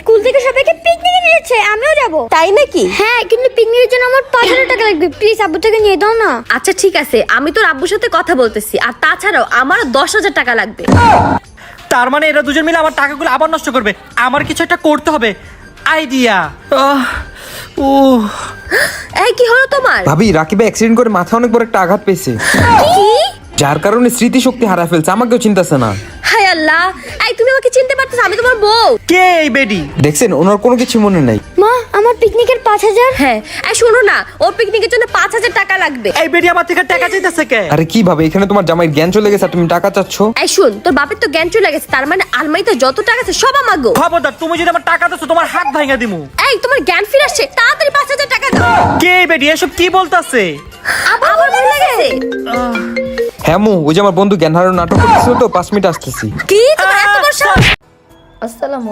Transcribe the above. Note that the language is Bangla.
স্কুল থেকে সবাইকে পিকনিকে নিয়ে যাচ্ছে, আমিও যাব। তাই নাকি? হ্যাঁ, কিন্তু পিকনিকের জন্য আমার 5,000 টাকা লাগবে। প্লিজ আব্বু থেকে নিয়ে দাও না। আচ্ছা ঠিক আছে, আমি তোর আব্বুর সাথে কথা বলতেছি। আর তাছাড়াও আমার 10,000 টাকা লাগবে। তার মানে এরা দুজন মিলে আমার টাকাগুলো আবার নষ্ট করবে। আমার কিছু একটা করতে হবে। আইডিয়া। এই কি হলো তোমার? ভাবি, রাকিবে অ্যাক্সিডেন্ট করে মাথা অনেক বড় একটা আঘাত পেয়েছে, কি? যার কারণে স্মৃতিশক্তি হারায় ফেলছে। আমাকেও চিন্তাছে না। হায় আল্লাহ, এই তুমি আমাকে চিনতে পারতেছ? আমি তোমার বউ। কে এই বেডি? দেখছেন, ওনার কোনো কিছু মনে নাই। মা, আমার পিকনিকের 5,000। হ্যাঁ, এই শোনো না, ওর পিকনিকের জন্য 5,000 টাকা লাগবে। এই বেডি আমার থেকে টাকা চাইতেছে কে? আরে কি ভাবে, এখানে তোমার জামাইয়ের জ্ঞান চলে গেছে আর তুমি টাকা চাচ্ছ? এই শুন, তোর বাপের তো জ্ঞান চলে গেছে, তার মানে আলমারিতে যত টাকা আছে সব আমাগো। খবরদার, তুমি যদি আমার টাকা দাও তোমার হাত ভাঙা দিমু। এই তোমার জ্ঞান ফিরে আসছে, তাড়াতাড়ি 5,000 টাকা দাও। কে এই বেডি? এসব কি বলতাছে? আবার ভুলে গেছে। হ্যাঁ মু, ওই যে আমার বন্ধু জ্ঞান হারানোর নাটক করতেছিল তো, 5 মিনিট আসতেছি। কি তোমার এত বড় সাহস? আসসালামু